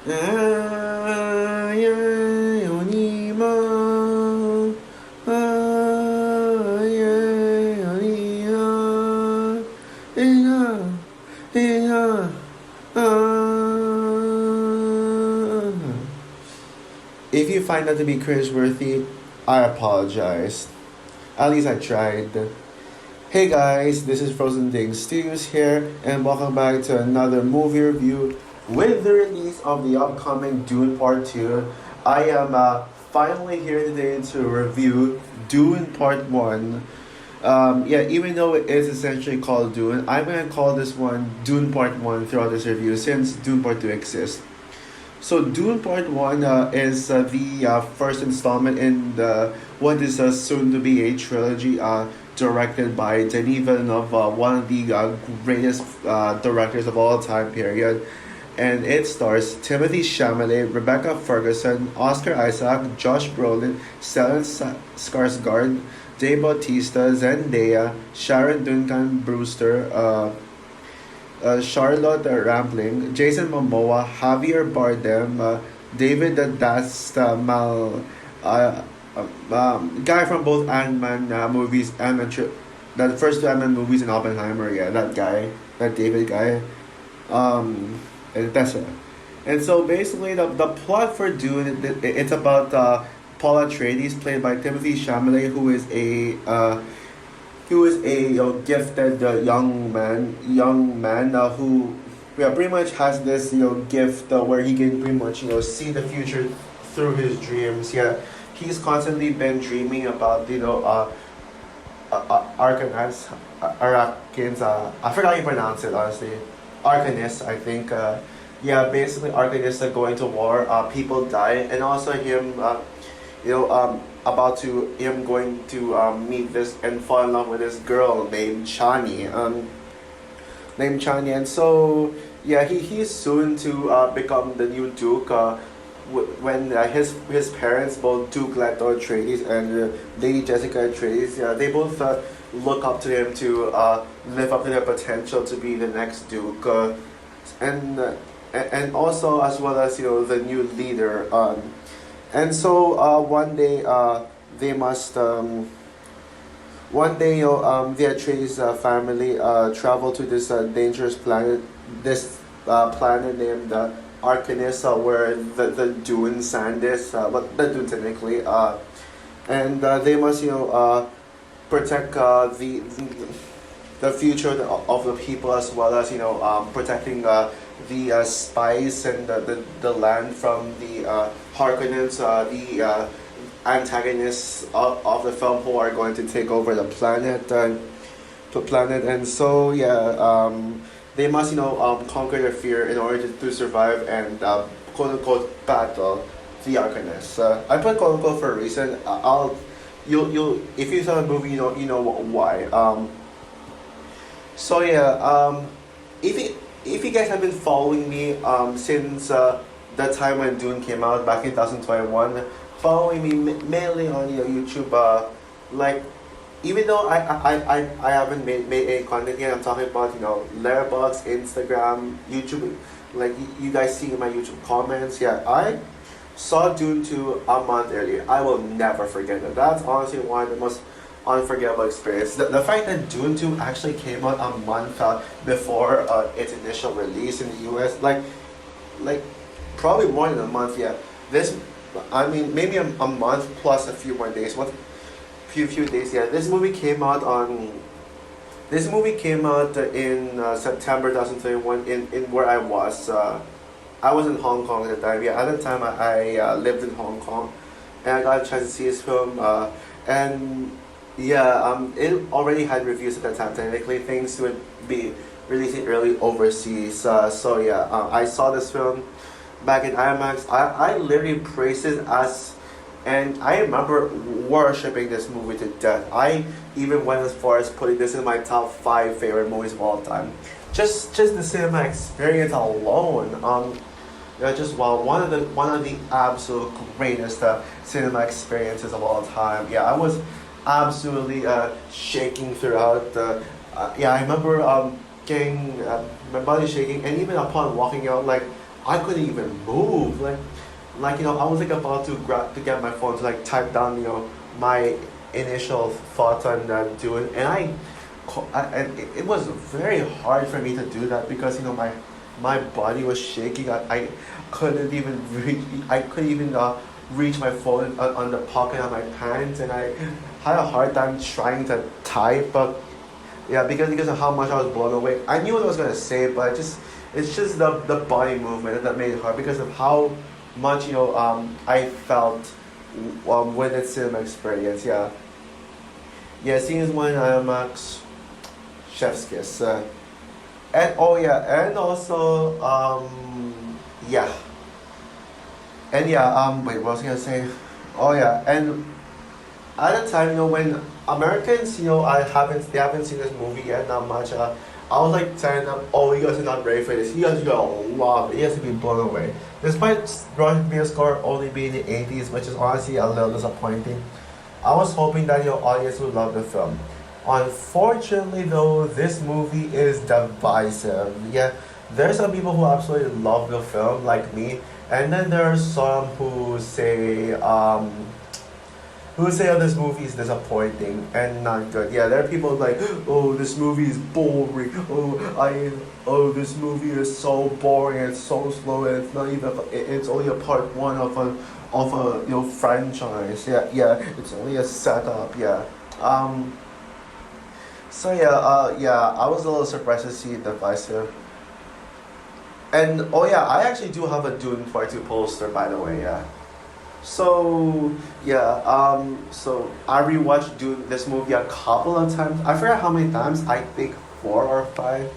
If you find that to be cringeworthy, I apologize. At least I tried. Hey guys, this is Frozen Things Studios here, and welcome back to another movie review. With the release of the upcoming Dune Part 2, I am finally here today to review Dune Part 1. Even though it is essentially called Dune, I'm going to call this one Dune Part 1 throughout this review since Dune Part 2 exists. So Dune Part 1 is the first installment in what is soon to be a trilogy directed by Denis Villeneuve, one of the greatest directors of all time period. And it stars Timothy Chalamet, Rebecca Ferguson, Oscar Isaac, Josh Brolin, Stellan Skarsgård, Dave Bautista, Zendaya, Sharon Duncan Brewster, Charlotte Rampling, Jason Momoa, Javier Bardem, David Mal, guy from both Ant-Man movies and the first two Ant-Man movies in Oppenheimer. Yeah, that guy, that David guy. And that's it. And so basically, the plot for Dune, it's about Paul Atreides, played by Timothy Chalamet, who is a gifted young man who pretty much has this gift where he can pretty much see the future through his dreams. Yeah, he's constantly been dreaming about Arrakins. I forgot how you pronounce it honestly. Arcanis, I think. Basically Arcanis going to war. People die, and also him. About to him going to meet this and fall in love with this girl named Chani. And so he's soon to become the new Duke. When his parents, both Duke Leto Atreides and Lady Jessica Atreides, they both look up to him to live up to their potential to be the next Duke, and also as well as the new leader. And so one day they must one day the Atreides family travel to this dangerous planet, this planet named Arcanis, where the Dune sand is, but the Dune technically, and they must protect the future of the people, as well as protecting the spice and the land from the Harkonnens, the antagonists of the film who are going to take over the planet. And so they must conquer their fear in order to survive and quote unquote battle the Harkonnens. I put quote unquote for a reason. You'll if you saw the movie, you know why. If you guys have been following me since the time when Dune came out back in 2021, following me mainly on YouTube, like even though I haven't made any content yet, I'm talking about Letterboxd, Instagram, YouTube, like you guys see in my YouTube comments. I saw Dune 2 a month earlier. I will never forget it. That's honestly one of the most unforgettable experience. The fact that Dune 2 actually came out a month before its initial release in the US, like probably more than a month. Maybe a month plus a few more days. Few days. This movie came out in September 2021 in where I was. I was in Hong Kong at the time. At the time I lived in Hong Kong, and I got a chance to see his film. It already had reviews at that time. Technically, things would be releasing early overseas. I saw this film back in IMAX. I literally praised it and I remember worshipping this movie to death. I even went as far as putting this in my top 5 favorite movies of all time. Just the cinema experience alone. One of the absolute greatest cinema experiences of all time. I was absolutely shaking throughout. I remember getting my body shaking, and even upon walking out, like I couldn't even move. I was like about to grab to get my phone to like type down my initial thoughts on Dune, and and it was very hard for me to do that because my body was shaking. I couldn't even reach my phone on the pocket of my pants, and I had a hard time trying to type. But yeah, because of how much I was blown away. I knew what I was gonna say, but it's just the body movement that made it hard because of how much I felt with the cinema experience. Yeah, yeah. Scenes when chef's kiss. And oh yeah, and also yeah, and yeah, wait, what was I gonna say? Oh yeah, and at the time, when Americans, they haven't seen this movie yet, not much. I was like telling them, oh, you guys are not ready for this. You guys are gonna love it. You guys will be blown away. Despite Rotten Tomatoes score only being in the 80s, which is honestly a little disappointing, I was hoping that your audience would love the film. Unfortunately, though, this movie is divisive. Yeah, there's some people who absolutely love the film, like me, and then there are some who say, oh, this movie is disappointing and not good. Yeah, there are people like, oh, this movie is boring. This movie is so boring. It's so slow. And it's not even. It's only a part one of a franchise. Yeah, yeah. It's only a setup. Yeah. So yeah, I was a little surprised to see Divisive. And oh yeah, I actually do have a Dune 42 poster, by the way. Yeah. So yeah, so I rewatched Dune this movie a couple of times. I forgot how many times. I think 4 or 5.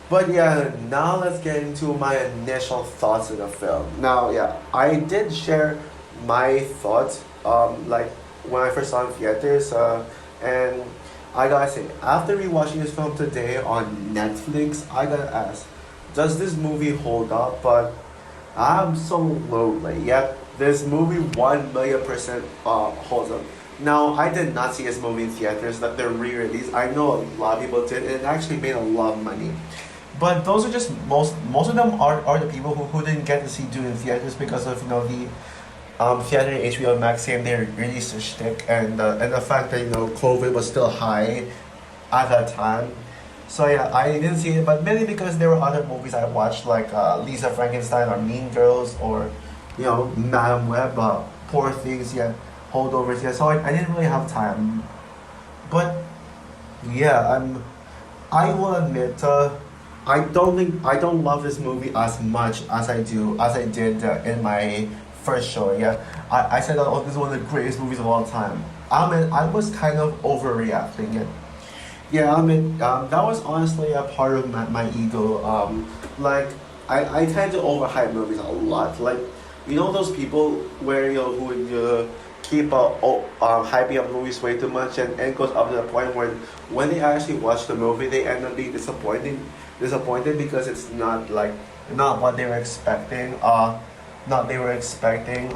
But yeah, now let's get into my initial thoughts of the film. Now, yeah, I did share my thoughts, like when I first saw it in theaters, and I gotta say, after rewatching this film today on Netflix, I gotta ask, does this movie hold up? But absolutely, yep. This movie 1 million% holds up. Now, I did not see this movie in theaters, that they're re-released. I know a lot of people did, and it actually made a lot of money. But those are just most of them are the people who didn't get to see Dune in theaters because of the theater and HBO Max saying they released a shtick, and the fact that COVID was still high at that time. So yeah, I didn't see it, but mainly because there were other movies I watched like Lisa Frankenstein or Mean Girls or Madam Web, Poor Things, yeah, Holdovers, yeah. So I didn't really have time, but yeah, I will admit, I don't love this movie as much as I did in my first show. Yeah, I said that, oh, this is one of the greatest movies of all time. I was kind of overreacting it. Yeah, that was honestly a part of my ego. Like I tend to overhype movies a lot. Like those people where who would keep hyping up movies way too much, and it goes up to the point where when they actually watch the movie, they end up being disappointed because it's not what they were expecting. Not they were expecting.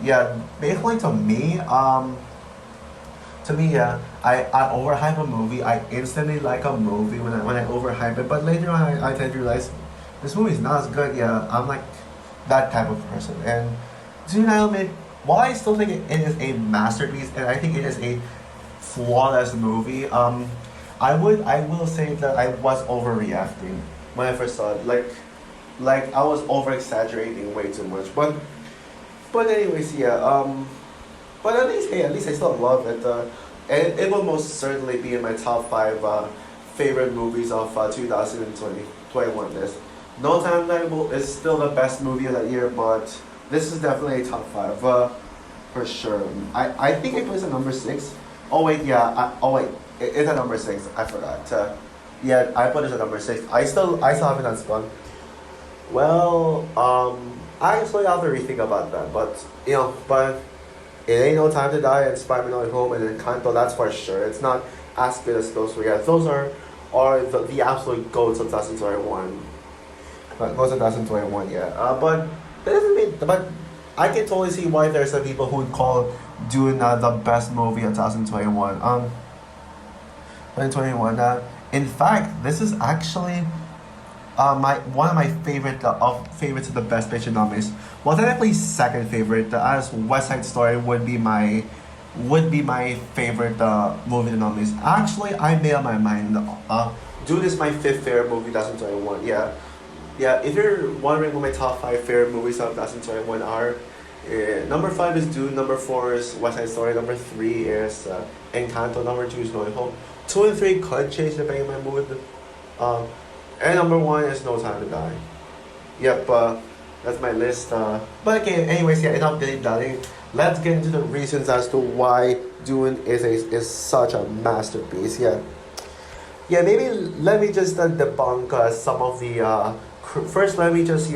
Yeah, basically to me, yeah, I overhype a movie. I instantly like a movie when I overhype it, but later on I tend to realize this movie is not as good. Yeah, I'm like that type of person. And do I admit, while I still think it is a masterpiece and I think it is a flawless movie, I will say that I was overreacting when I first saw it. Like I was over exaggerating way too much. But anyways, yeah. But at least I still love it. And it will most certainly be in my top 5 favorite movies of 2021 list. No Time to Die is still the best movie of that year, but this is definitely a top 5 for sure. I think it was at number 6. Oh wait, yeah. It's at number 6. I forgot. Yeah, I put it at number 6. I still haven't unspun. Well, I still have to rethink about that, but it ain't No Time to Die and Spider-Man No Way Home and Encanto, that's for sure. It's not as good as those three. Yeah, those are the absolute goats of 2021. But most of 2021, yeah. But that doesn't mean. But I can totally see why there's some people who would call Dune the best movie of 2021. 2021. In fact, this is actually My one of my favorite of favorites of the best picture nominees. Well, technically second favorite. As West Side Story would be my favorite movie nominees. Actually, I made up my mind. Dune is my fifth favorite movie. 2021. Yeah, yeah. If you're wondering what my top five favorite movies of 2021 are, number five is Dune. Number four is West Side Story. Number three is Encanto. Number two is No Way Home. Two and three could change depending on my mood. Um, and number one is No Time to Die. Yep, that's my list. But again, anyways, yeah, enough dilly dallying. Let's get into the reasons as to why Dune is such a masterpiece. Yeah, yeah. Maybe let me just debunk some of the. First, let me just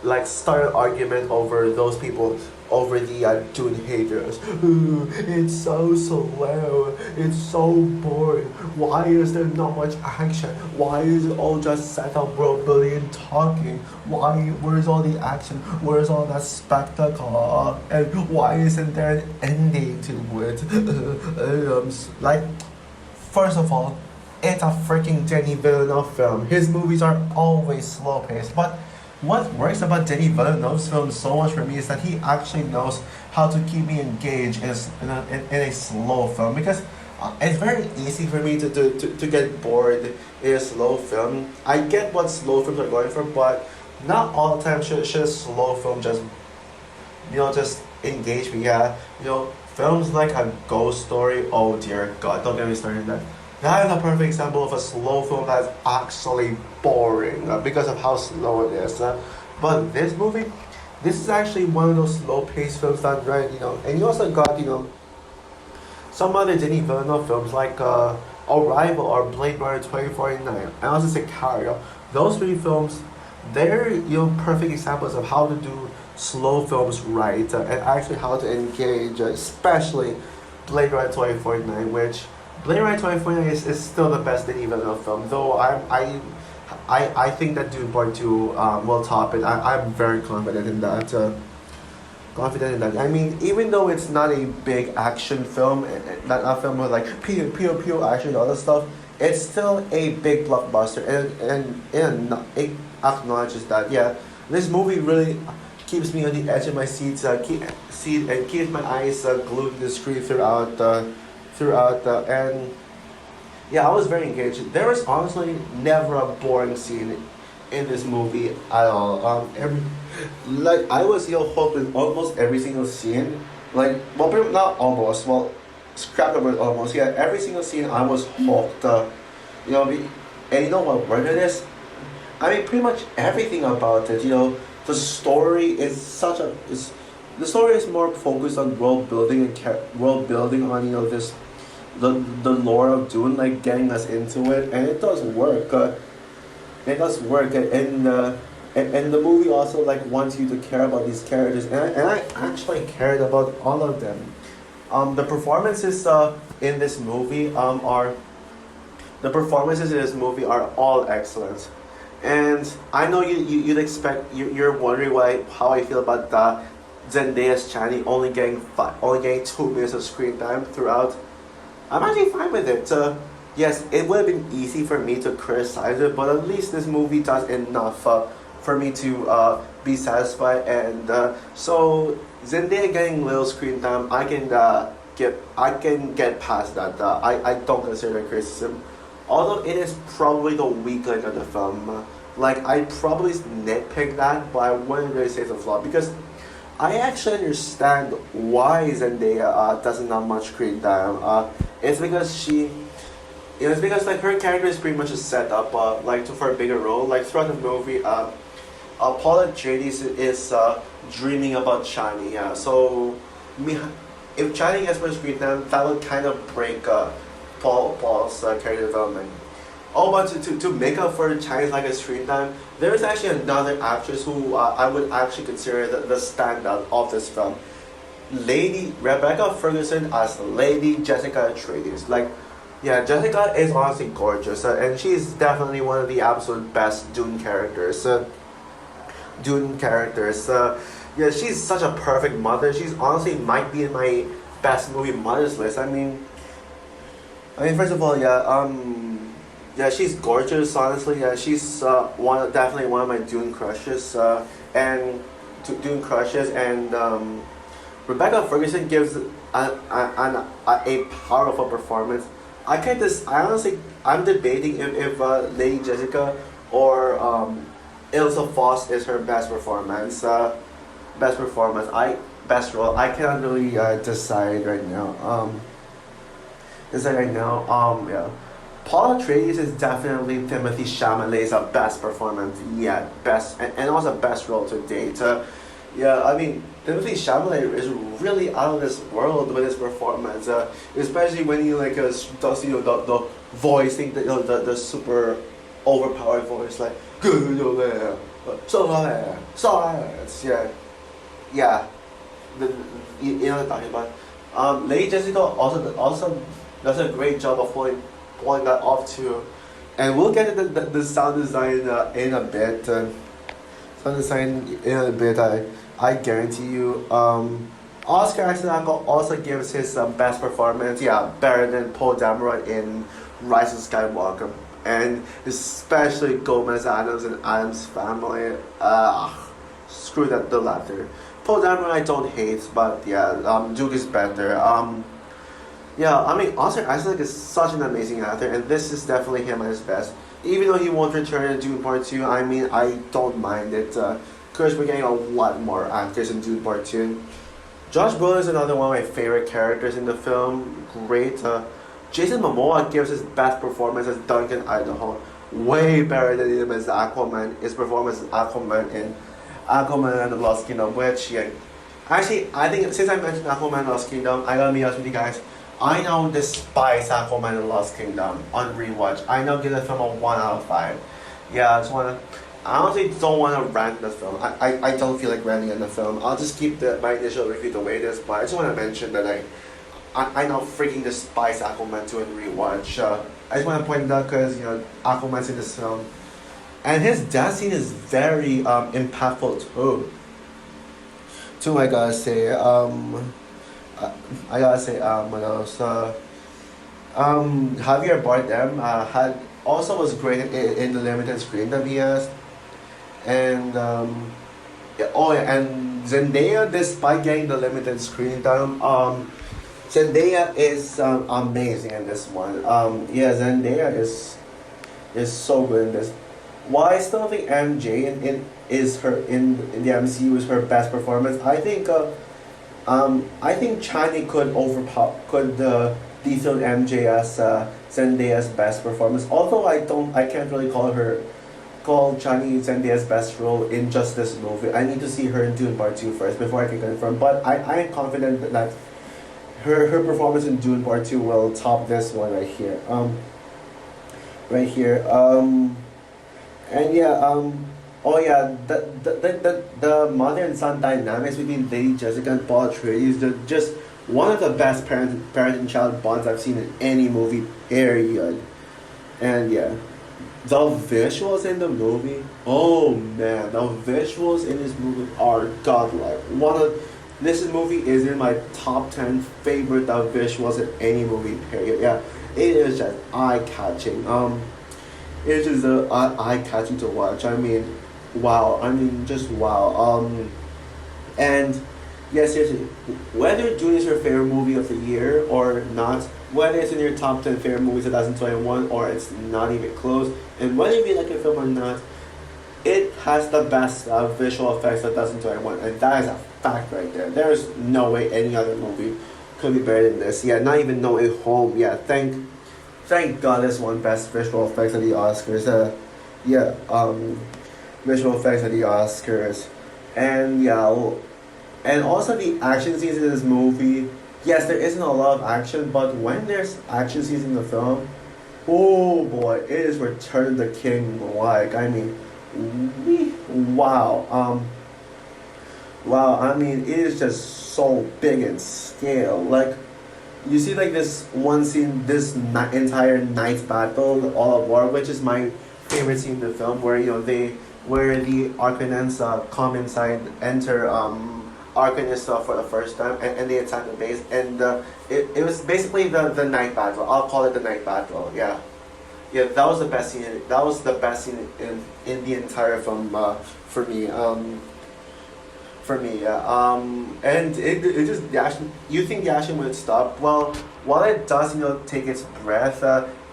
like start an argument over those people over the Dune haters. "Ooh, it's so slow. It's so boring. Why is there not much action? Why is it all just set up world building and talking? Where's all the action? Where's all that spectacle? And why isn't there an ending to it?" Like, first of all, it's a freaking Denis Villeneuve film. His movies are always slow paced, but what works about Denis Villeneuve's film so much for me is that he actually knows how to keep me engaged in a slow film, because it's very easy for me to get bored in a slow film. I get what slow films are going for, but not all the time should a slow film just just engage me. Yeah, films like A Ghost Story. Oh dear God, don't get me started on that. That is a perfect example of a slow film that's actually boring because of how slow it is. But this is actually one of those slow-paced films that, right, and you also got, some other Denis Villeneuve films like Arrival or Blade Runner 2049, and also Sicario. Those three films, they're, perfect examples of how to do slow films right, and actually how to engage, especially Blade Runner 2049, which Blade Runner 2049 is still the best Denis Villeneuve film, though I think that Dune Part 2 will top it. I'm very confident in that. I mean, even though it's not a big action film, not a film with like pew pew pew action and all that stuff, it's still a big blockbuster, and it acknowledges that. Yeah, this movie really keeps me on the edge of my seat, and keeps my eyes glued to the screen throughout, and yeah, I was very engaged. There was honestly never a boring scene in this movie at all. Like I was hooked in almost every single scene. Like, well, not almost. Well, scrap the word almost. Yeah, every single scene I was hooked. And you know what word it is? I mean, pretty much everything about it. The story is the story is more focused on world building and world building on this the lore of Dune, like getting us into it, and it does work. And the movie also like wants you to care about these characters, and I actually cared about all of them. The performances in this movie are the performances in this movie are all excellent, and I know you'd expect you're wondering how I feel about Zendaya's Chani only getting 2 minutes of screen time throughout. I'm actually fine with it. Yes, it would have been easy for me to criticize it, but at least this movie does enough for me to be satisfied. And so Zendaya getting little screen time, I can get past that. I don't consider it criticism, although it is probably the weak link of the film. Like I probably nitpick that, but I wouldn't really say it's a flaw because I actually understand why Zendaya doesn't have much screen time. It's because it's because like her character is pretty much a setup, for a bigger role. Like throughout the movie, Paul Atreides is dreaming about Chani. Yeah, so if Chani gets more screen time, that would kind of break Paul's character development. Oh, but to make up for Chani's like a screen time, there is actually another actress who I would actually consider the standout of this film. Lady Rebecca Ferguson as Lady Jessica Atreides. Like, yeah, Jessica is honestly gorgeous, and she's definitely one of the absolute best Dune characters. Yeah, she's such a perfect mother. She's honestly might be in my best movie mothers list. I mean, first of all, yeah, Yeah, she's gorgeous. Honestly, yeah, she's definitely one of my Dune crushes. And Dune crushes, and Rebecca Ferguson gives a powerful performance. I can't. I honestly, I'm debating if Lady Jessica or Ilsa Foss is her best performance. Best performance. Best role. I cannot really decide right now. Decide right now. Yeah. Paul Atreides is definitely Timothy Chalamet's best performance yet, best and also best role to date. Yeah, I mean Timothy Chalamet is really out of this world with his performance, especially when he like does the voice thing, the super overpowered voice like it's yeah the you know what I'm talking about. Lady Jessica also does a great job of pulling that off too. And we'll get to the sound design in a bit. Sound design in a bit, I guarantee you. Oscar Isaac also gives his best performance, yeah, better than Paul Dameron in Rise of Skywalker. And especially Gomez Adams and Adams Family. Screw that, the latter. Paul Dameron I don't hate, but yeah, Duke is better. Yeah, I mean, Oscar Isaac is such an amazing actor, and this is definitely him at his best. Even though he won't return in Dune Part 2, I mean, I don't mind it. Because we're getting a lot more actors in Dune Part 2. Josh Brolin is another one of my favorite characters in the film. Great. Jason Momoa gives his best performance as Duncan Idaho. Way better than him as Aquaman. His performance as Aquaman in Aquaman and the Lost Kingdom, which, yeah. Actually, I think since I mentioned Aquaman and Lost Kingdom, I gotta be honest with you guys. I now despise Aquaman and Lost Kingdom on rewatch. I now give the film a 1 out of 5. Yeah, I honestly don't want to rant the film. I don't feel like ranting in the film. I'll just keep my initial review the way it is, but I just want to mention that I now freaking despise Aquaman 2 in rewatch. I just want to point it out because, Aquaman's in this film. And his death scene is very impactful too. I gotta say. What else? Javier Bardem had also was great in the limited screen that he has, and and Zendaya, despite getting the limited screen time, Zendaya is amazing in this one. Zendaya is so good in this. While I still think MJ in the MCU is her best performance, I think Chani could dethrone MJ as Zendaya's best performance. Although I can't really call Chani Zendaya's best role in just this movie. I need to see her in Dune Part 2 first before I can confirm. But I am confident that her performance in Dune Part 2 will top this one right here. Right here. And yeah. Oh yeah, the mother and son dynamics between Lady Jessica and Paul Atreides is just one of the best parent and child bonds I've seen in any movie period. And yeah, the visuals in the movie, oh man, the visuals in this movie are godlike. This movie is in my top 10 favorite visuals in any movie period. Yeah, it is just eye catching. It's just eye catching to watch. I mean, wow. Just wow. And yes, seriously, whether Dune is your favorite movie of the year or not, whether it's in your top 10 favorite movies of 2021 or it's not even close, and whether you like a film or not, it has the best visual effects of 2021, and that is a fact right there. There is no way any other movie could be better than this. Yeah, not even No Way Home. Yeah, thank God this won best visual effects at the Oscars. Visual effects at the Oscars, and yeah, and also the action scenes in this movie. Yes, there isn't a lot of action, but when there's action scenes in the film, oh boy, it is Return of the King like. I mean, wow. Wow. I mean, it is just so big in scale. Like, you see, like this one scene, this entire night battle, all of war, which is my favorite scene in the film, where where the Arcanans come inside, enter Arcanist for the first time, and they attack the base, and it was basically the night battle. I'll call it the night battle. Yeah, yeah, that was the best scene. That was the best scene in the entire film for me. Yeah. And it just the action. You think the action would stop? Well, while it does, take its breath.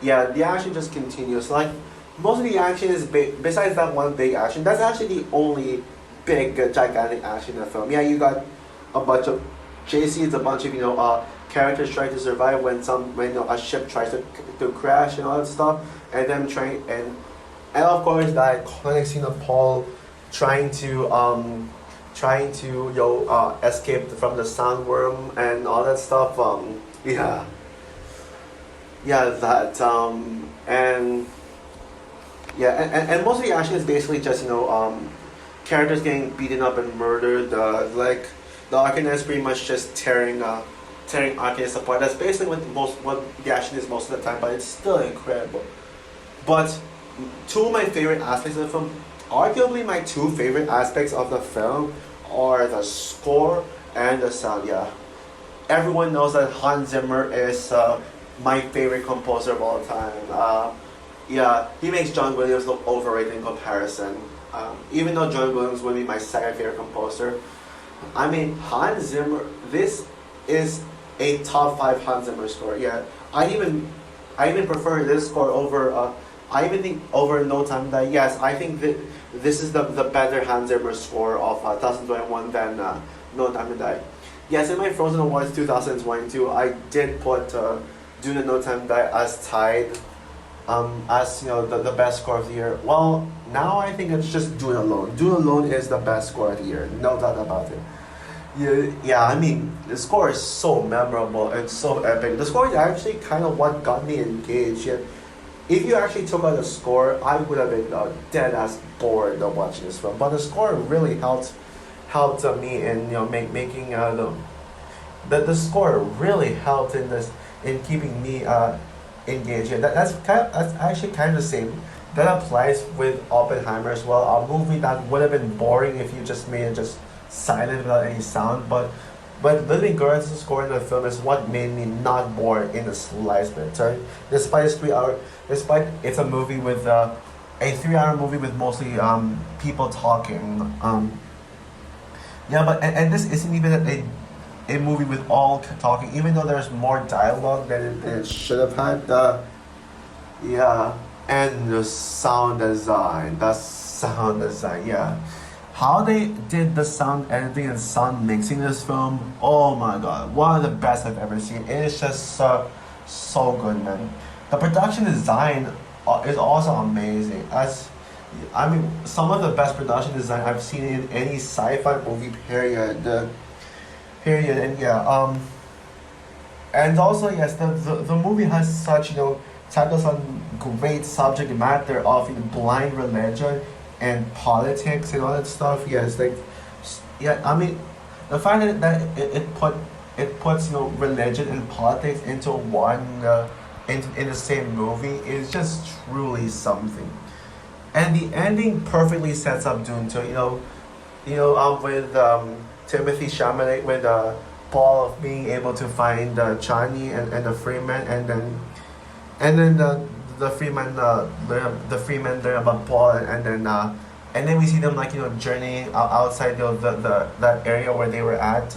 Yeah, the action just continues. Like most of the action is big. Besides that one big action, that's actually the only big gigantic action in the film. Yeah, you got a bunch of JC. A bunch of characters trying to survive when a ship tries to crash and all that stuff, and them trying and of course that iconic scene of Paul trying to escape from the sandworm and all that stuff. Yeah, yeah, that and yeah, and most of the action is basically just characters getting beaten up and murdered. Like the Arcanist pretty much just tearing Arcanist apart. That's basically what the action is most of the time, but it's still incredible. But two of my favorite aspects of the film, arguably my two favorite aspects of the film, are the score and the sound. Yeah, everyone knows that Hans Zimmer is my favorite composer of all time. Yeah, he makes John Williams look overrated in comparison. Even though John Williams would be my second favorite composer, I mean Hans Zimmer. This is a top five Hans Zimmer score. Yeah, I even prefer this score over. I even think over No Time to Die. Yes, I think that this is the better Hans Zimmer score of 2021 than No Time to Die. Yes, in my Frozen Awards 2022, I did put Dune and No Time to Die as tied as the best score of the year. Well, now I think it's just Dune alone. Dune alone is the best score of the year, no doubt about it. Yeah, I mean, the score is so memorable and so epic. The score is actually kind of what got me engaged. Yeah. If you actually took out the score, I would have been dead ass bored of watching this film. But the score really helped me in making the score really helped in keeping me engaged. And that's actually kind of the same. That applies with Oppenheimer as well. A movie that would have been boring if you just made it just silent without any sound, but Ludwig Göransson's score in the film is what made me not bored in the slightest bit. Sorry, despite it's a movie with a 3 hour movie with mostly people talking. Yeah, but and this isn't even a movie with all talking, even though there's more dialogue than it should have had. Yeah, and the sound design, yeah. How they did the sound editing and sound mixing in this film, oh my god, one of the best I've ever seen. It is just so good, man. The production design is also amazing. I mean, some of the best production design I've seen in any sci-fi movie. Period. And yeah. And also yes, the movie has such tackles on great subject matter of blind religion and politics and all that stuff. Yes, like yeah. I mean, the fact that it puts religion and politics into one in the same movie is just truly something. And the ending perfectly sets up Dune too. With Timothy Chalamet with Paul of being able to find Chani and the Freeman, and then the Freeman learn about Paul, and then we see them journeying outside that area where they were at,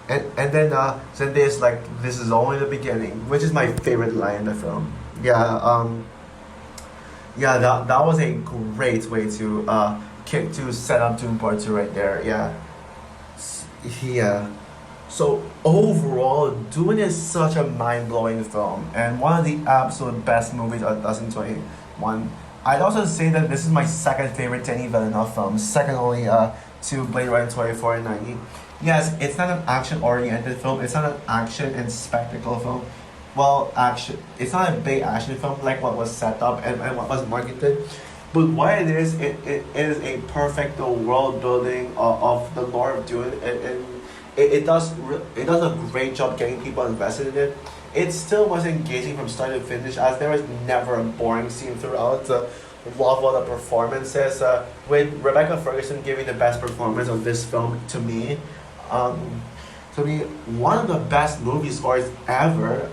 and then Zendaya's like, this is only the beginning, which is my favorite line in the film. Yeah, that was a great way to set up Dune Part 2 right there. Yeah. So overall, Dune is such a mind-blowing film and one of the absolute best movies of 2021. I'd also say that this is my second favorite Denis Villeneuve film, second only to Blade Runner 2049. Yes, it's not an action-oriented film. It's not an action and spectacle film. Well, it's not a big action film like what was set up and what was marketed. But what it is a perfect world building of the lore of Dune, and it does a great job getting people invested in it. It still was engaging from start to finish, as there was never a boring scene throughout. Love all the performances, with Rebecca Ferguson giving the best performance of this film to me. To be one of the best movie scores ever,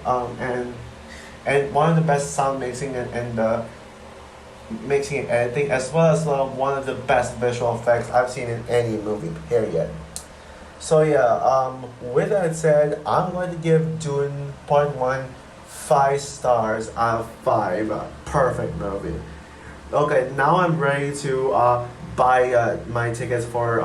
and one of the best sound mixing and mixing and editing, as well as one of the best visual effects I've seen in any movie. Period. So yeah, with that said, I'm going to give Dune Part One 5 stars out of 5. Perfect movie. Okay, now I'm ready to buy my tickets for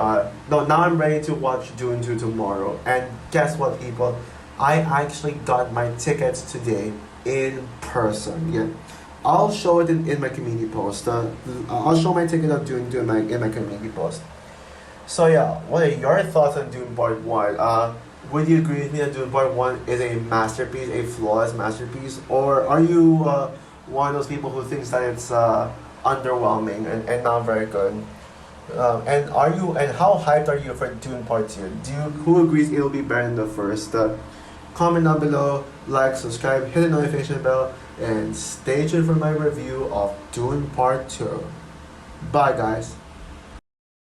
no. Now I'm ready to watch Dune 2 tomorrow. And guess what, people? I actually got my tickets today in person. Yeah, I'll show it in my community post. I'll show my ticket of Dune 2 in my community post. So yeah, what are your thoughts on Dune Part One? Would you agree with me that Dune Part One is a masterpiece, a flawless masterpiece, or are you one of those people who thinks that it's underwhelming and not very good? And how hyped are you for Dune Part Two? Who agrees it'll be better than the first? Comment down below, like, subscribe, hit the notification bell, and stay tuned for my review of Dune Part Two. Bye, guys.